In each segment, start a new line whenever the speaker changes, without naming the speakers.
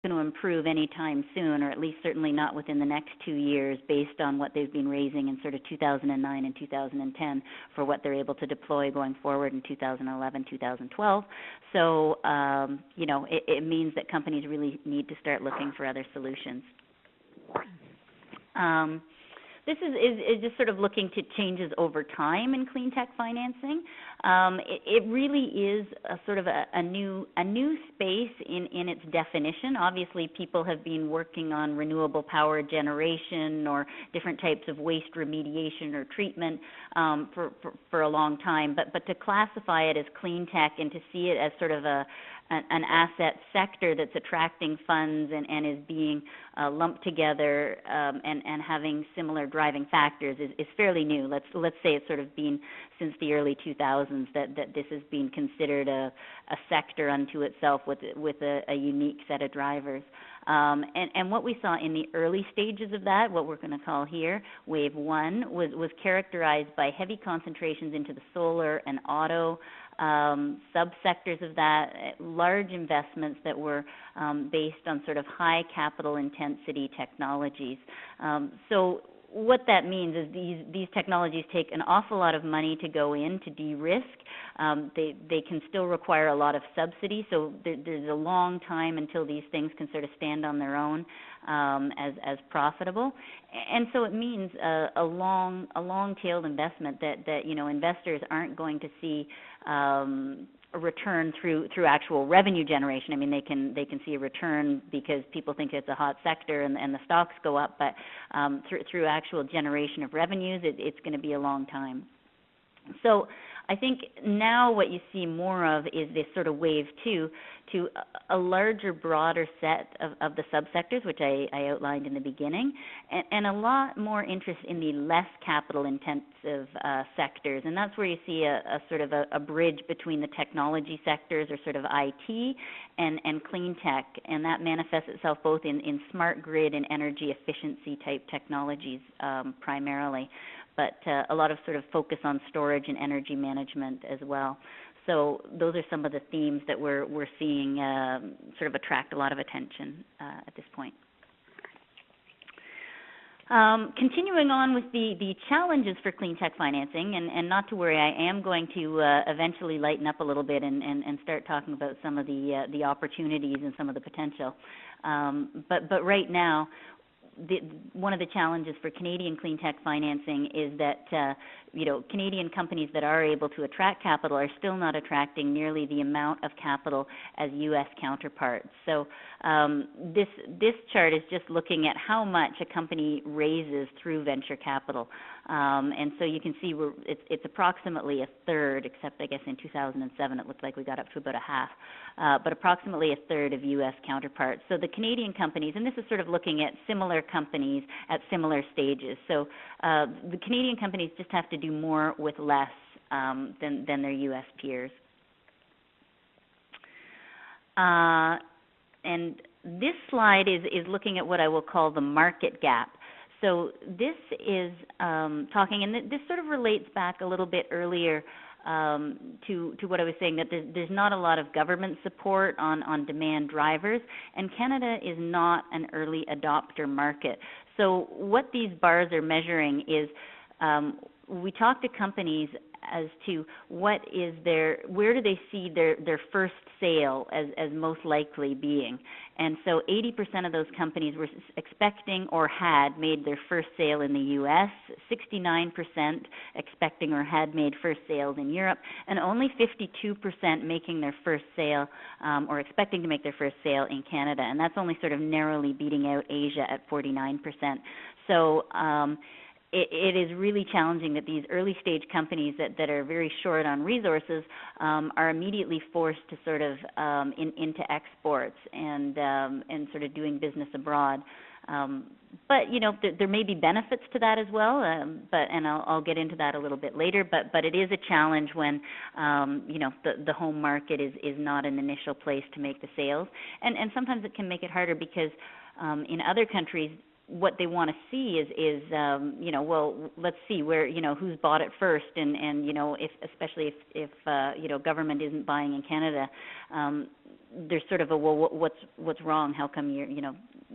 going to improve anytime soon, or at least certainly not within the next 2 years, based on what they've been raising in sort of 2009 and 2010 for what they're able to deploy going forward in 2011, 2012. So, it means that companies really need to start looking for other solutions. This is just sort of looking to changes over time in clean tech financing. It really is a sort of a new space in its definition. Obviously, people have been working on renewable power generation or different types of waste remediation or treatment for a long time. But to classify it as clean tech and to see it as sort of an asset sector that's attracting funds and is being lumped together and having similar driving factors is fairly new. Let's say it's sort of been since the early 2000s that this has been considered a sector unto itself with a unique set of drivers. And what we saw in the early stages of that, what we're going to call here Wave 1, was characterized by heavy concentrations into the solar and auto subsectors of that, large investments that were based on sort of high capital intensity technologies. So what that means is these technologies take an awful lot of money to go in to de-risk. They can still require a lot of subsidy, so there's a long time until these things can sort of stand on their own as profitable. And so it means a long-tailed investment that investors aren't going to see a return through actual revenue generation. I mean, they can see a return because people think it's a hot sector and the stocks go up, but through actual generation of revenues, it's going to be a long time. So I think now what you see more of is this sort of wave 2 to a larger, broader set of the subsectors, which I outlined in the beginning, and a lot more interest in the less capital-intensive sectors. And that's where you see a sort of a bridge between the technology sectors, or sort of IT, and clean tech. And that manifests itself both in smart grid and energy efficiency type technologies primarily, but a lot of sort of focus on storage and energy management as well. So those are some of the themes that we're seeing sort of attract a lot of attention at this point. Continuing on with the challenges for clean tech financing, and not to worry, I am going to eventually lighten up a little bit and start talking about some of the opportunities and some of the potential. But right now, one of the challenges for Canadian clean tech financing is that Canadian companies that are able to attract capital are still not attracting nearly the amount of capital as U.S. counterparts. So this chart is just looking at how much a company raises through venture capital. And so you can see it's approximately a third, except I guess in 2007 it looked like we got up to about a half, but approximately a third of U.S. counterparts. So the Canadian companies, and this is sort of looking at similar companies at similar stages. So the Canadian companies just have to do more with less than their U.S. peers. And this slide is looking at what I will call the market gap. So this is talking, and this sort of relates back a little bit earlier to what I was saying, that there's not a lot of government support on demand drivers, and Canada is not an early adopter market. So what these bars are measuring is we talk to companies as to where do they see their first sale as most likely being. And so 80% of those companies were expecting or had made their first sale in the U.S., 69% expecting or had made first sales in Europe, and only 52% making their first sale or expecting to make their first sale in Canada. And that's only sort of narrowly beating out Asia at 49%. So it is really challenging that these early stage companies that are very short on resources are immediately forced to sort of into exports and sort of doing business abroad. But there may be benefits to that as well. And I'll get into that a little bit later. But it is a challenge when the home market is not an initial place to make the sales, and sometimes it can make it harder because in other countries, what they want to see is well, let's see where, who's bought it first, and especially if government isn't buying in Canada, there's sort of a, well, what's wrong? How come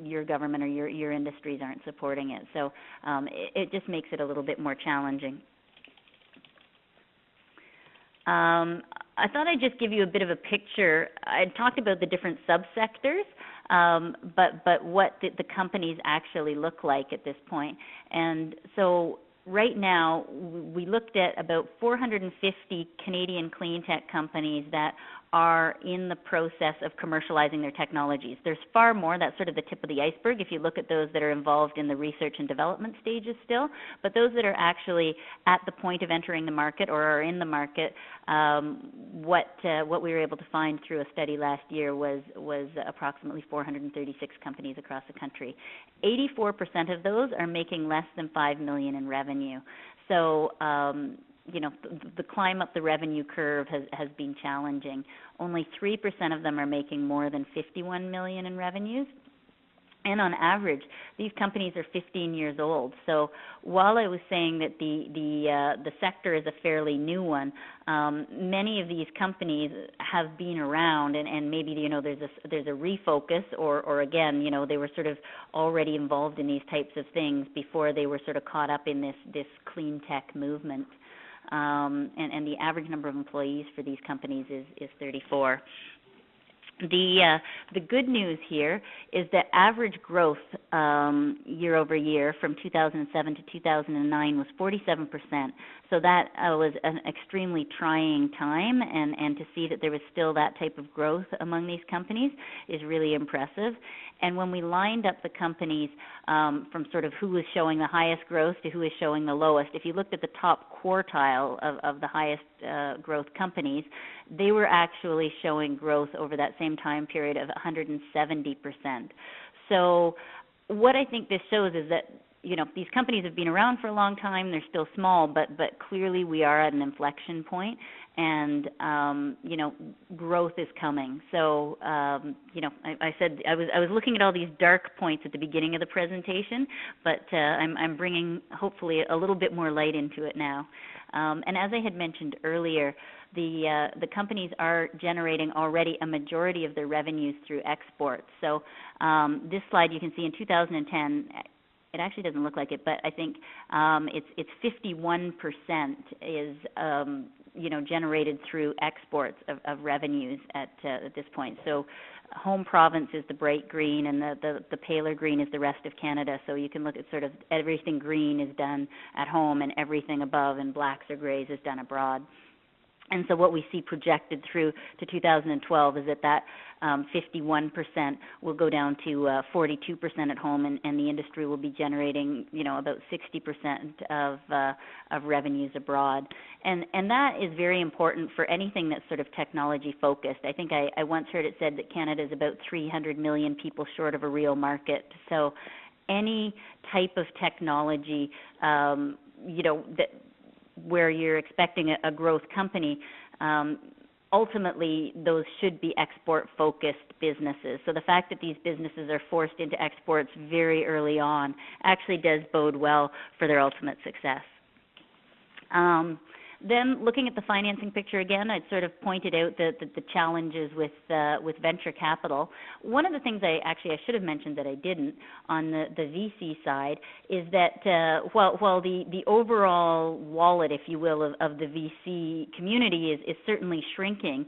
your government or your industries aren't supporting it? So it just makes it a little bit more challenging. I thought I'd just give you a bit of a picture. I talked about the different subsectors, but what the companies actually look like at this point. And so right now, we looked at about 450 Canadian clean tech companies that are in the process of commercializing their technologies. There's far more. That's sort of the tip of the iceberg if you look at those that are involved in the research and development stages still. But those that are actually at the point of entering the market or are in the market, what we were able to find through a study last year was approximately 436 companies across the country. 84% of those are making less than $5 million in revenue. So the climb up the revenue curve has been challenging. Only 3% of them are making more than $51 million in revenues. And on average, these companies are 15 years old. So while I was saying that the sector is a fairly new one, many of these companies have been around, and maybe there's a refocus, or again, they were sort of already involved in these types of things before they were sort of caught up in this clean tech movement. And the average number of employees for these companies is 34. The good news here is that average growth year over year from 2007 to 2009 was 47%. So that was an extremely trying time, and to see that there was still that type of growth among these companies is really impressive. And when we lined up the companies from sort of who was showing the highest growth to who is showing the lowest, if you looked at the top quartile of the highest growth companies, they were actually showing growth over that same time period of 170%. So what I think this shows is that these companies have been around for a long time. They're still small, but clearly we are at an inflection point, and growth is coming. So I said I was looking at all these dark points at the beginning of the presentation, but I'm bringing hopefully a little bit more light into it now. And as I had mentioned earlier, the companies are generating already a majority of their revenues through exports. So this slide you can see in 2010. It actually doesn't look like it, but I think it's 51% is generated through exports of revenues at this point. So home province is the bright green, and the paler green is the rest of Canada. So you can look at sort of everything green is done at home, and everything above in blacks or grays is done abroad. And so what we see projected through to 2012 is that 51% will go down to 42% at home, and the industry will be generating, about 60% of revenues abroad. And that is very important for anything that's sort of technology focused. I think I once heard it said that Canada is about 300 million people short of a real market. So any type of technology, that where you're expecting a growth company, ultimately those should be export-focused businesses. So the fact that these businesses are forced into exports very early on actually does bode well for their ultimate success. Then looking at the financing picture again, I'd sort of pointed out the challenges with venture capital. One of the things I should have mentioned that I didn't on the VC side is that while the overall wallet, if you will, of the VC community is certainly shrinking,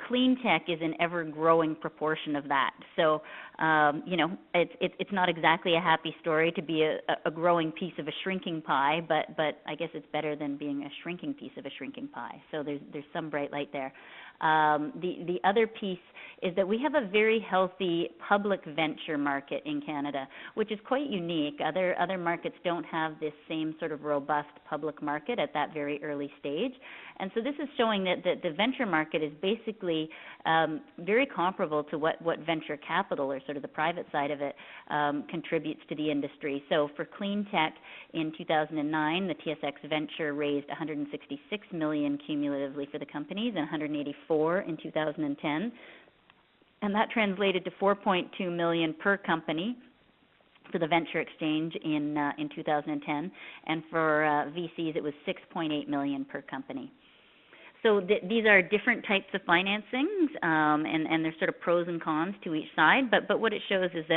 clean tech is an ever-growing proportion of that. So it's not exactly a happy story to be a growing piece of a shrinking pie, but I guess it's better than being a shrinking piece of a shrinking pie. So there's some bright light there. The other piece is that we have a very healthy public venture market in Canada, which is quite unique. Other markets don't have this same sort of robust public market at that very early stage. And so this is showing that the venture market is basically very comparable to what venture capital, or sort of the private side of it, contributes to the industry. So for clean tech in 2009, the TSX Venture raised $166 million cumulatively for the companies, and $184 in 2010. And that translated to $4.2 million per company for the venture exchange in 2010, and for VCs it was $6.8 million per company. So these are different types of financings, and there's sort of pros and cons to each side. But what it shows is that